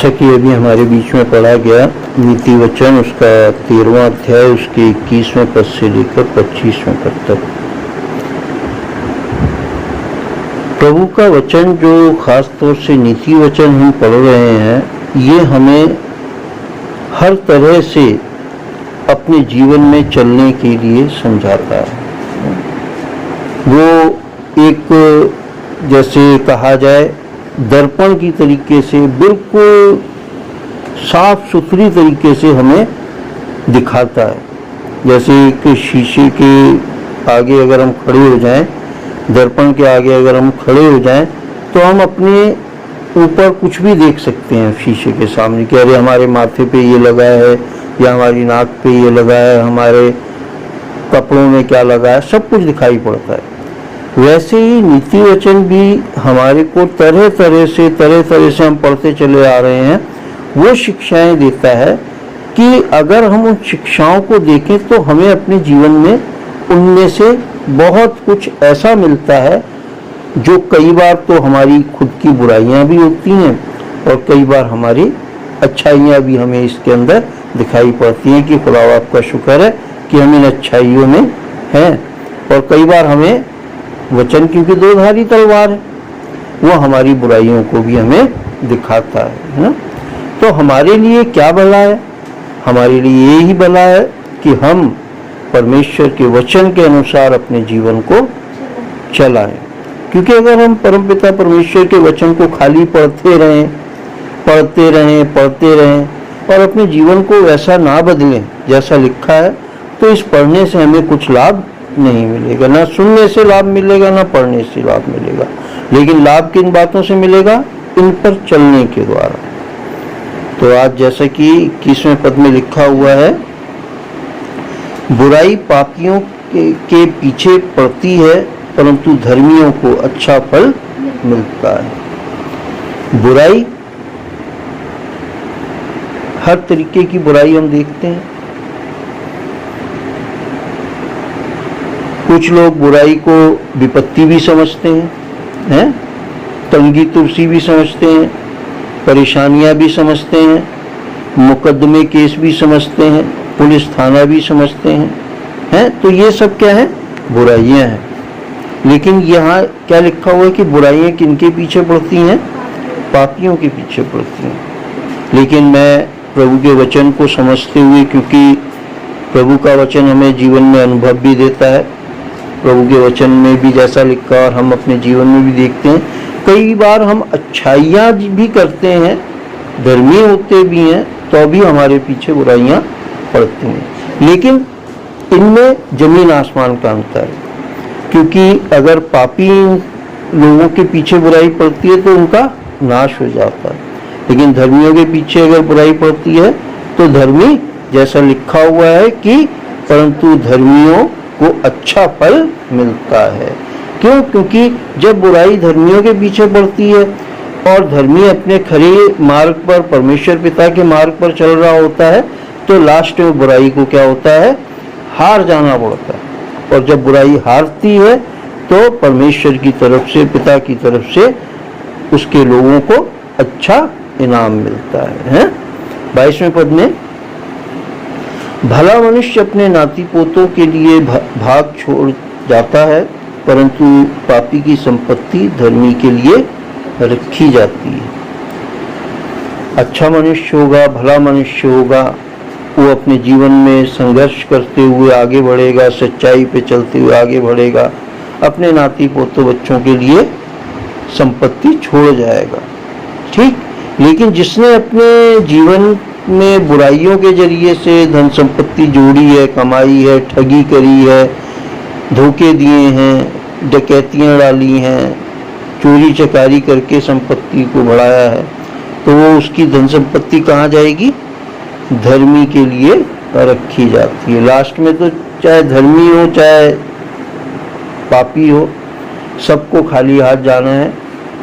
जैसा कि अभी हमारे बीच में पढ़ा गया नीति वचन उसका 13वां अध्याय उसके 21वें पद से लेकर 25वें पद तक। प्रभु का वचन जो खास तौर से नीति वचन हम पढ़ रहे हैं, ये हमें हर तरह से अपने जीवन में चलने के लिए समझाता है। वो एक जैसे कहा जाए दर्पण की तरीके से बिल्कुल साफ सुथरी तरीके से हमें दिखाता है। जैसे एक शीशे के आगे अगर हम खड़े हो जाएं, दर्पण के आगे अगर हम खड़े हो जाएं, तो हम अपने ऊपर कुछ भी देख सकते हैं शीशे के सामने कि अरे हमारे माथे पे ये लगा है या हमारी नाक पे ये लगा है, हमारे कपड़ों में क्या लगा है, सब कुछ दिखाई पड़ता है। वैसे ही नीति वचन भी हमारे को तरह तरह से हम पढ़ते चले आ रहे हैं। वो शिक्षाएं देता है कि अगर हम उन शिक्षाओं को देखें तो हमें अपने जीवन में उनमें से बहुत कुछ ऐसा मिलता है जो कई बार तो हमारी खुद की बुराइयां भी होती हैं और कई बार हमारी अच्छाइयां भी हमें इसके अंदर दिखाई पड़ती हैं कि खुदा आपका शुक्र है कि हम इन अच्छाइयों में हैं। और कई बार हमें वचन क्योंकि दोधारी तलवार है, वो हमारी बुराइयों को भी हमें दिखाता है ना। तो हमारे लिए क्या भला है? हमारे लिए यही भला है कि हम परमेश्वर के वचन के अनुसार अपने जीवन को चलाएं। क्योंकि अगर हम परमपिता परमेश्वर के वचन को खाली पढ़ते रहें और अपने जीवन को वैसा ना बदलें जैसा लिखा है, तो इस पढ़ने से हमें कुछ लाभ नहीं मिलेगा। ना सुनने से लाभ मिलेगा, ना पढ़ने से लाभ मिलेगा। लेकिन लाभ किन बातों से मिलेगा? इन पर चलने के द्वारा। तो आज जैसा कि 21वें पद में लिखा हुआ है, बुराई पापियों के पीछे पड़ती है परंतु धर्मियों को अच्छा फल मिलता है। बुराई, हर तरीके की बुराई हम देखते हैं। कुछ लोग बुराई को विपत्ति भी समझते हैं, तंगी तुरसी भी समझते हैं, परेशानियां भी समझते हैं, मुकदमे केस भी समझते हैं, पुलिस थाना भी समझते हैं। तो ये सब क्या है? बुराइयां हैं। लेकिन यहाँ क्या लिखा हुआ है कि बुराइयां किनके पीछे पड़ती हैं? पापियों के पीछे पड़ती हैं। लेकिन मैं प्रभु के वचन को समझते हुए, क्योंकि प्रभु का वचन हमें जीवन में अनुभव भी देता है, प्रभु के वचन में भी जैसा लिखा और हम अपने जीवन में भी देखते हैं, कई बार हम अच्छाइयाँ भी करते हैं, धर्मी होते भी हैं, तो भी हमारे पीछे बुराइयाँ पड़ती हैं। लेकिन इनमें जमीन आसमान का अंतर है। क्योंकि अगर पापी लोगों के पीछे बुराई पड़ती है तो उनका नाश हो जाता है, लेकिन धर्मियों के पीछे अगर बुराई पड़ती है तो धर्मी, जैसा लिखा हुआ है कि परंतु धर्मियों को अच्छा फल मिलता है। क्यों? क्योंकि जब बुराई धर्मियों के पीछे पड़ती है और धर्मी अपने खरे मार्ग पर, परमेश्वर पिता के मार्ग पर चल रहा होता है, तो लास्ट में बुराई को क्या होता है? हार जाना पड़ता है। और जब बुराई हारती है तो परमेश्वर की तरफ से, पिता की तरफ से उसके लोगों को अच्छा इनाम मिलता है। 22वें पद में, भला मनुष्य अपने नाती पोतों के लिए भाग छोड़ जाता है परंतु पापी की संपत्ति धर्मी के लिए रखी जाती है। अच्छा मनुष्य होगा, भला मनुष्य होगा, वो अपने जीवन में संघर्ष करते हुए आगे बढ़ेगा, सच्चाई पे चलते हुए आगे बढ़ेगा, अपने नाती पोतों बच्चों के लिए संपत्ति छोड़ जाएगा। ठीक। लेकिन जिसने अपने जीवन में बुराइयों के जरिए से धन संपत्ति जोड़ी है, कमाई है, ठगी करी है, धोखे दिए हैं, डकैतियां डाली हैं, चोरी चकारी करके संपत्ति को बढ़ाया है, तो वो उसकी धन संपत्ति कहाँ जाएगी? धर्मी के लिए रखी जाती है। लास्ट में तो चाहे धर्मी हो चाहे पापी हो, सबको खाली हाथ जाना है।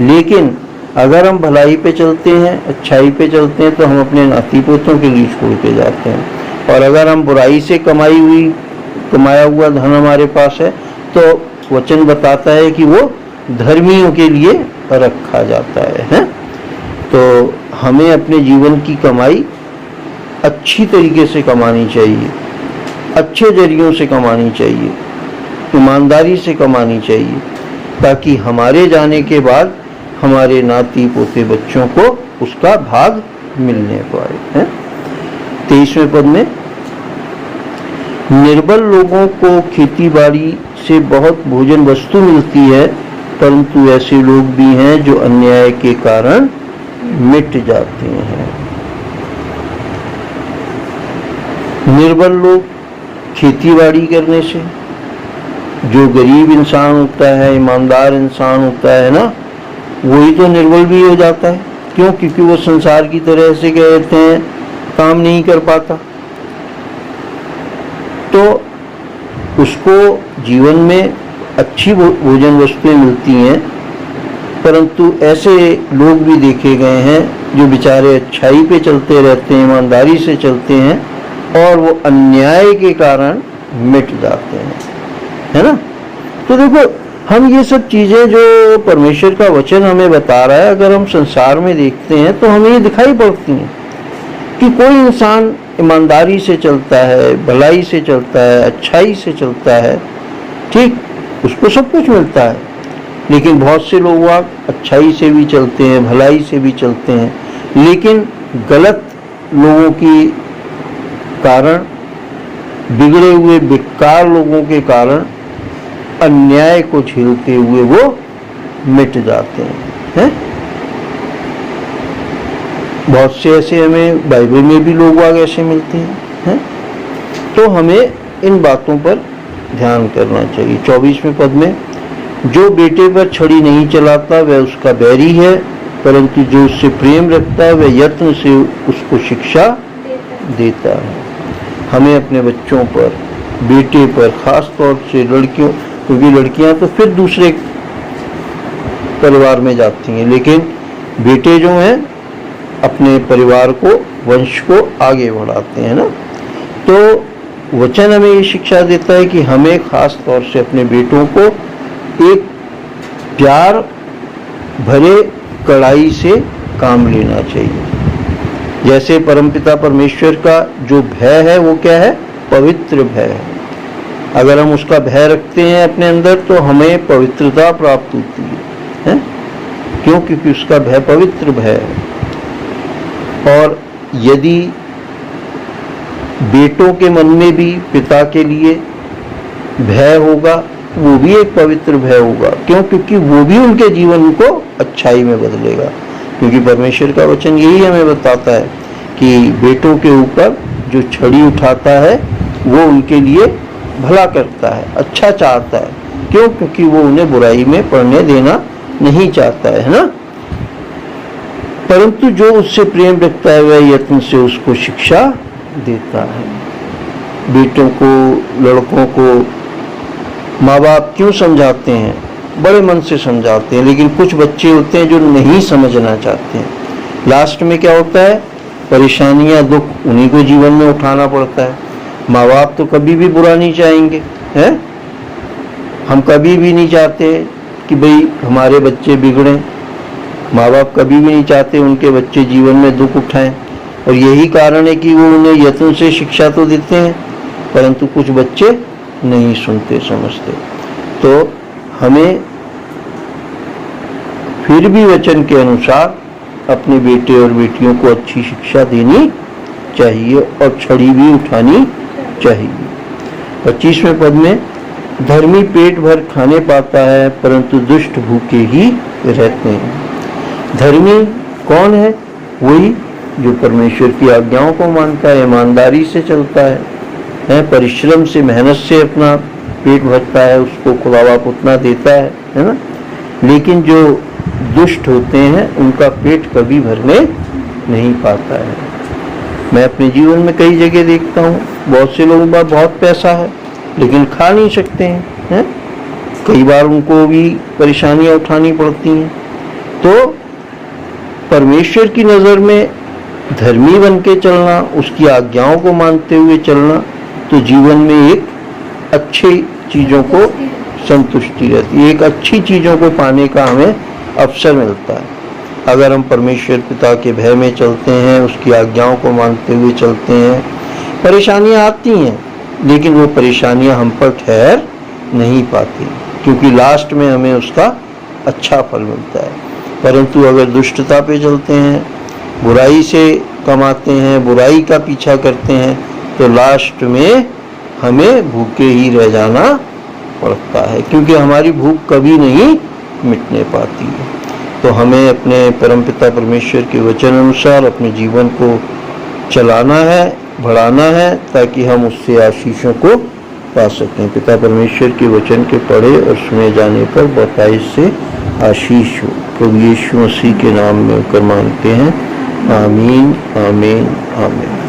लेकिन अगर हम भलाई पे चलते हैं, अच्छाई पे चलते हैं, तो हम अपने नाती पोतों के लिए छोड़ के जाते हैं। और अगर हम बुराई से कमाया हुआ धन हमारे पास है, तो वचन बताता है कि वो धर्मियों के लिए रखा जाता है। तो हमें अपने जीवन की कमाई अच्छी तरीके से कमानी चाहिए, अच्छे जरियों से कमानी चाहिए, ईमानदारी से कमानी चाहिए, ताकि हमारे जाने के बाद हमारे नाती पोते बच्चों को उसका भाग मिलने पाए। है 23वें पद में, निर्बल लोगों को खेती बाड़ी से बहुत भोजन वस्तु मिलती है, परंतु ऐसे लोग भी हैं जो अन्याय के कारण मिट जाते हैं। निर्बल लोग खेती बाड़ी करने से, जो गरीब इंसान होता है, ईमानदार इंसान होता है ना, वही तो निर्बल भी हो जाता है। क्यों? क्योंकि वो संसार की तरह से कहते हैं काम नहीं कर पाता, तो उसको जीवन में अच्छी भोजन वस्तुएं मिलती हैं, परंतु ऐसे लोग भी देखे गए हैं जो बेचारे अच्छाई पे चलते रहते हैं, ईमानदारी से चलते हैं, और वो अन्याय के कारण मिट जाते हैं। है ना? तो देखो, हम ये सब चीजें जो परमेश्वर का वचन हमें बता रहा है, अगर हम संसार में देखते हैं तो हमें ये दिखाई पड़ती हैं कि कोई इंसान ईमानदारी से चलता है, भलाई से चलता है, अच्छाई से चलता है, ठीक, उसको सब कुछ मिलता है। लेकिन बहुत से लोग अच्छाई से भी चलते हैं, भलाई से भी चलते हैं, लेकिन गलत लोगों की कारण, बिगड़े हुए बेकार लोगों के कारण अन्याय को झेलते हुए वो मिट जाते हैं। बहुत से ऐसे हमें बाइबल में भी लोग ऐसे मिलते हैं। तो हमें इन बातों पर ध्यान करना चाहिए। 24वें पद में, जो बेटे पर छड़ी नहीं चलाता वह उसका बैरी है, परंतु जो उससे प्रेम रखता है वह यत्न से उसको शिक्षा देता है। हमें अपने बच्चों पर, बेटे पर, खास तौर से लड़कियों, क्योंकि लड़कियां तो फिर दूसरे परिवार में जाती हैं, लेकिन बेटे जो हैं अपने परिवार को, वंश को आगे बढ़ाते हैं ना। तो वचन हमें ये शिक्षा देता है कि हमें खास तौर से अपने बेटों को एक प्यार भरे कड़ाई से काम लेना चाहिए। जैसे परमपिता परमेश्वर का जो भय है वो क्या है? पवित्र भय है। अगर हम उसका भय रखते हैं अपने अंदर तो हमें पवित्रता प्राप्त होती है। क्यों? क्योंकि उसका भय पवित्र भय है। और यदि बेटों के मन में भी पिता के लिए भय होगा, वो भी एक पवित्र भय होगा। क्यों? क्योंकि वो भी उनके जीवन को अच्छाई में बदलेगा। क्योंकि परमेश्वर का वचन यही हमें बताता है कि बेटों के ऊपर जो छड़ी उठाता है वो उनके लिए भला करता है, अच्छा चाहता है। क्यों? क्योंकि वो उन्हें बुराई में पड़ने देना नहीं चाहता है ना। परंतु जो उससे प्रेम रखता है वह यत्न से उसको शिक्षा देता है। बेटों को, लड़कों को माँ बाप क्यों समझाते हैं? बड़े मन से समझाते हैं, लेकिन कुछ बच्चे होते हैं जो नहीं समझना चाहते हैं। लास्ट में क्या होता है? परेशानियां, दुख उन्हीं को जीवन में उठाना पड़ता है। माँ बाप तो कभी भी बुरा नहीं चाहेंगे, हैं? हम कभी भी नहीं चाहते कि भाई हमारे बच्चे बिगड़ें। माँ बाप कभी भी नहीं चाहते उनके बच्चे जीवन में दुख उठाएं, और यही कारण है कि वो उन्हें यत्न से शिक्षा तो देते हैं, परंतु कुछ बच्चे नहीं सुनते समझते। तो हमें फिर भी वचन के अनुसार अपने बेटे और बेटियों को अच्छी शिक्षा देनी चाहिए और छड़ी भी उठानी चाहिए। 25वें पद में, धर्मी पेट भर खाने पाता है, परंतु दुष्ट भूखे ही रहते हैं। धर्मी कौन है? वही जो परमेश्वर की आज्ञाओं को मानता है, ईमानदारी से चलता है, परिश्रम से, मेहनत से अपना पेट भरता है, उसको खुदा बाप उतना देता है ना। लेकिन जो दुष्ट होते हैं उनका पेट कभी भरने नहीं पाता है। मैं अपने जीवन में कई जगह देखता हूँ, बहुत से लोगों के पास बहुत पैसा है लेकिन खा नहीं सकते हैं। कई बार उनको भी परेशानियां उठानी पड़ती हैं। तो परमेश्वर की नज़र में धर्मी बन के चलना, उसकी आज्ञाओं को मानते हुए चलना, तो जीवन में एक अच्छी चीज़ों को संतुष्टि रहती है, एक अच्छी चीज़ों को पाने का हमें अवसर मिलता है। अगर हम परमेश्वर पिता के भय में चलते हैं, उसकी आज्ञाओं को मानते हुए चलते हैं, परेशानियां आती हैं, लेकिन वो परेशानियां हम पर ठहर नहीं पाती, क्योंकि लास्ट में हमें उसका अच्छा फल मिलता है। परंतु अगर दुष्टता पे चलते हैं, बुराई से कमाते हैं, बुराई का पीछा करते हैं, तो लास्ट में हमें भूखे ही रह जाना पड़ता है, क्योंकि हमारी भूख कभी नहीं मिटने पाती है। तो हमें अपने परमपिता परमेश्वर के वचन अनुसार अपने जीवन को चलाना है, बढ़ाना है, ताकि हम उससे आशीषों को पा सकें। पिता परमेश्वर के वचन के पढ़े और सुने जाने पर बहुतायत से आशीष हो। प्रभु यीशु मसीह के नाम में होकर मांगते हैं, आमीन, आमीन, आमीन।